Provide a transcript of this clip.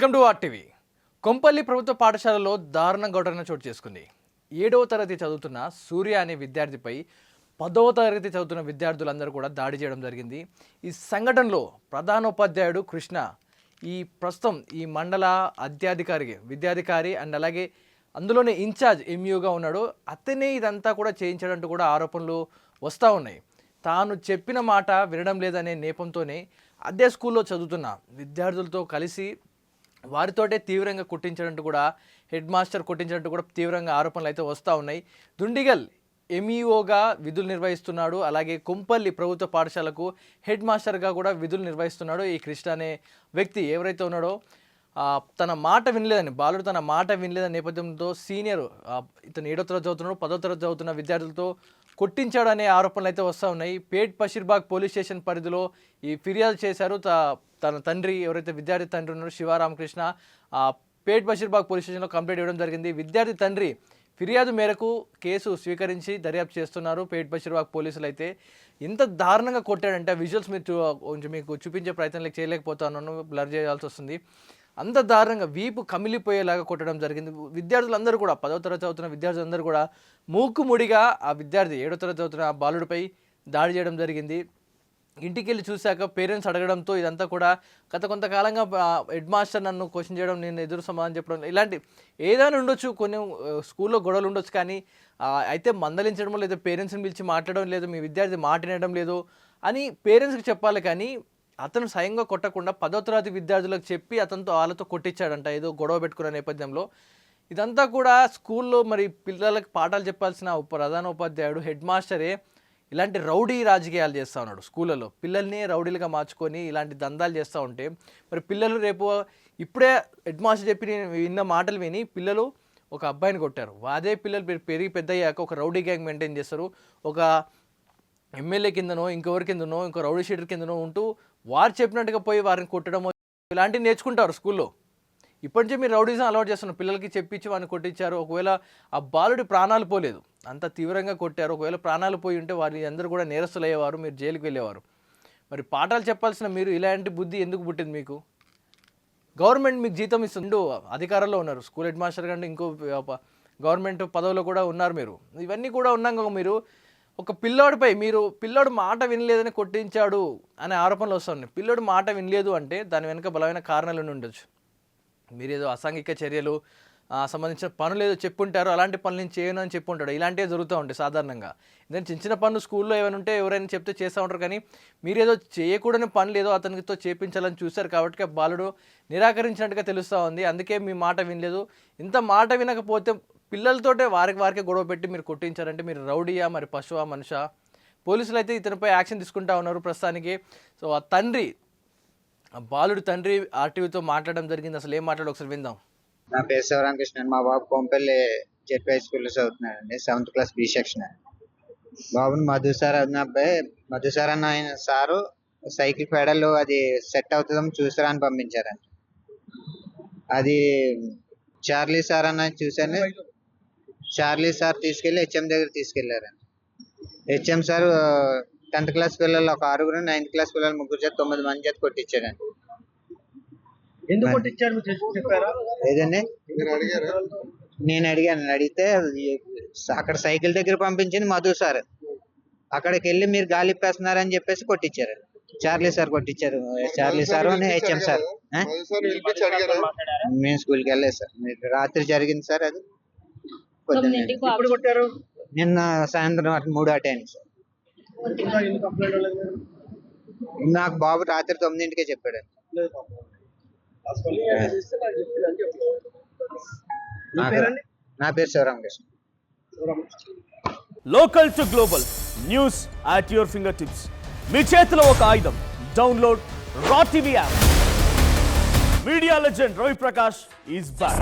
Welcome to RTV. Kompally ప్రభుత్వ పాఠశాలలో దారుణ ఘటన చోటు చేసుకుంది. 7వ తరగతి చదువుతున్న సూర్య అనే విద్యార్థిపై 10వ తరగతి చదువుతున్న విద్యార్థులందరూ కూడా దాడి చేయడం జరిగింది. ఈ సంఘటనలో ప్రధానోపాధ్యాయుడు కృష్ణ ప్రస్తుతం ఈ మండల విద్యాధికారి అండ్ అలాగే అందులోనే ఇన్ఛార్జ్ ఎంయూగా ఉన్నాడు. అతనే ఇదంతా కూడా చేయించడంటూ కూడా ఆరోపణలు వస్తూ ఉన్నాయి. తాను చెప్పిన మాట వినడం లేదనే నేపంతోనే అదే స్కూల్లో చదువుతున్న విద్యార్థులతో కలిసి వారితోటే తీవ్రంగా కొట్టించినట్టు కూడా హెడ్ మాస్టర్ కొట్టించినట్టు కూడా తీవ్రంగా ఆరోపణలు అయితే వస్తూ ఉన్నాయి. దుండిగల్ ఎంఈఓగా విధులు నిర్వహిస్తున్నాడు. అలాగే కొంపల్లి ప్రభుత్వ పాఠశాలకు హెడ్ మాస్టర్గా కూడా విధులు నిర్వహిస్తున్నాడు. ఈ కృష్ణ అనే వ్యక్తి ఎవరైతే ఉన్నాడో తన మాట వినలేదని బాలుడు తన మాట వినలేదని నేపథ్యంతో సీనియర్ ఇతను 7వ తరగతి చదువుతున్నాడు 10వ తరగతి చదువుతున్న విద్యార్థులతో కొట్టించాడు అనే ఆరోపణలు అయితే వస్తూ ఉన్నాయి. పేట్ బషీర్బాగ్ పోలీస్ స్టేషన్ పరిధిలో ఈ ఫిర్యాదు చేశారు. తన తండ్రి ఎవరైతే విద్యార్థి తండ్రి ఉన్నారో శివరామకృష్ణ పేట్ బషీర్బాగ్ పోలీస్ స్టేషన్లో కంప్లైంట్ ఇవ్వడం జరిగింది. విద్యార్థి తండ్రి ఫిర్యాదు మేరకు కేసు స్వీకరించి దర్యాప్తు చేస్తున్నారు పేట్ బషీర్బాగ్ పోలీసులు. అయితే ఇంత దారుణంగా కొట్టాడంటే విజువల్స్ మీకు చూపించే ప్రయత్నం చేయలేకపోతున్నాను, బ్లర్ చేయాల్సి వస్తుంది. అంత దారుణంగా వీపు కమిలిపోయేలాగా కొట్టడం జరిగింది. విద్యార్థులందరూ కూడా 10వ తరగతి చదువుతున్న విద్యార్థులందరూ కూడా మూకుముడిగా ఆ విద్యార్థి 7వ తరగతి చదువుతున్న ఆ బాలుడిపై దాడి చేయడం జరిగింది. ఇంటికి వెళ్ళి చూశాక పేరెంట్స్ అడగడంతో ఇదంతా కూడా గత కొంతకాలంగా హెడ్ మాస్టర్ నన్ను క్వశ్చన్ చేయడం, నేను ఎదురు సమాధానం చెప్పడం, ఇలాంటి ఏదైనా ఉండొచ్చు. కొన్ని స్కూల్లో గొడవలు ఉండొచ్చు, కానీ అయితే మందలించడం లేదా పేరెంట్స్ని పిలిచి మాట్లాడడం లేదు, మీ విద్యార్థి మాట వినడం లేదు అని పేరెంట్స్కి చెప్పాలి. కానీ అతను స్వయంగా కొట్టకుండా 10వ తరగతి విద్యార్థులకు చెప్పి వాళ్ళతో కొట్టించాడంట ఏదో గొడవ పెట్టుకున్న నేపథ్యంలో. ఇదంతా కూడా స్కూల్లో మరి పిల్లలకు పాఠాలు చెప్పాల్సిన ప్రధానోపాధ్యాయుడు హెడ్ మాస్టరే ఇలాంటి రౌడీ రాజకీయాలు చేస్తూ ఉన్నాడు. స్కూళ్ళలో పిల్లల్ని రౌడీలుగా మార్చుకొని ఇలాంటి దందాలు చేస్తూ ఉంటే మరి పిల్లలు రేపు ఇప్పుడే హెడ్ మాస్టర్ చెప్పి విన్న మాటలు విని పిల్లలు ఒక అబ్బాయిని కొట్టారు. అదే పిల్లలు పెరిగి పెద్ద అయ్యాక ఒక రౌడీ గ్యాంగ్ మెయింటైన్ చేస్తారు. ఒక ఎమ్మెల్యే కిందనో ఇంకొకరి కిందనో ఇంకో రౌడీ షీటర్ కిందనో ఉంటూ వారు చెప్పినట్టుగా పోయి వారిని కొట్టడం ఇలాంటివి నేర్చుకుంటారు స్కూల్లో. ఇప్పటి నుంచి మీరు రౌడీజం అలవాటు చేస్తున్నారు, పిల్లలకి చెప్పించి వారిని కొట్టించారు. ఒకవేళ ఆ బాలుడి ప్రాణాలు పోలేదు, అంత తీవ్రంగా కొట్టారు. ఒకవేళ ప్రాణాలు పోయి ఉంటే వారి అందరూ కూడా నేరస్తులు అయ్యేవారు, మీరు జైలుకి వెళ్ళేవారు. మరి పాఠాలు చెప్పాల్సిన మీరు ఇలాంటి బుద్ధి ఎందుకు పుట్టింది మీకు? గవర్నమెంట్ మీకు జీతం ఇస్తుంది, అధికారంలో ఉన్నారు, స్కూల్ హెడ్ మాస్టర్ కంటే ఇంకో గవర్నమెంట్ పదవిలో కూడా ఉన్నారు మీరు. ఇవన్నీ కూడా ఉన్నాక మీరు ఒక పిల్లోడిపై పిల్లోడు మాట వినలేదని కొట్టించాడు అనే ఆరోపణలు వస్తున్నాయి. పిల్లోడు మాట వినలేదు అంటే దాని వెనుక బలమైన కారణాలు ఉండొచ్చు. మీరు ఏదో అసాంఘిక చర్యలు సంబంధించిన పనులు ఏదో చెప్పుంటారు, అలాంటి పనులు నేను చేయను అని చెప్పుంటాడు. ఇలాంటివే జరుగుతూ ఉంటాయి సాధారణంగా. ఎందుకంటే చిన్న పనులు స్కూల్లో ఏమైనా ఉంటే ఎవరైనా చెప్తే చేస్తూ ఉంటారు, కానీ మీరు ఏదో చేయకూడని పనులు ఏదో అతనితో చేపించాలని చూశారు కాబట్టి బాలుడు నిరాకరించినట్టుగా తెలుస్తూ ఉంది. అందుకే మీ మాట వినలేదు. ఇంత మాట వినకపోతే పిల్లలతోటే వారికే గొడవ పెట్టి మీరు కొట్టించారంటే మీరు రౌడీయా మరి పశువా మనిషా? పోలీసులు అయితే ఇతనిపై యాక్షన్ తీసుకుంటా ఉన్నారు ప్రస్తుతానికి. సో ఆ బాలుడి తండ్రి ఆర్టీవీతో మాట్లాడడం జరిగింది. అసలు ఏం మాట్లాడు ఒకసారి విందాం. నా పేరు శివరామకృష్ణ. మా బాబు కొంపల్లి జెడ్పీ స్కూల్లో చదువుతున్నాడండి, 7th క్లాస్ బి సెక్షన్. బాబుని మధుసార్ అన్న అబ్బాయి, మధుసార్ అన్న ఆయన సారు సైకిల్ పెడల్ అది సెట్ అవుతుందని చూసారా అని పంపించారండి. అది చార్లీ సార్ అన్న చూసాను. చార్లీ సార్ తీసుకెళ్లి హెచ్ఎం దగ్గర తీసుకెళ్లారండి. హెచ్ఎం సార్ 10th క్లాస్ పిల్లలు ఒక 6, 9th క్లాస్ పిల్లలు 3 చేత 9 మంది చేత కొట్టించాడండి. లేదండి, నేను అడిగాను. అడిగితే అక్కడ సైకిల్ దగ్గర పంపించింది మధు సార్. అక్కడికి వెళ్ళి మీరు గాలి ఇప్పేస్తున్నారని చెప్పేసి కొట్టించారు. చార్లీ సార్ కొట్టించారు. Charlie sir HM sir. మేము స్కూల్కి వెళ్ళలేదు సార్, రాత్రి జరిగింది సార్. అది నిన్న సాయంత్రం 3 అటైంది సార్. నాకు బాబు రాత్రి 9ంటికే చెప్పాడు. నా పేరు Sivaramakrishna. Local to global news at your fingertips. మీ చేతిలో ఒక ఆయుధం. Download R TV app. Media legend Ravi Prakash is back.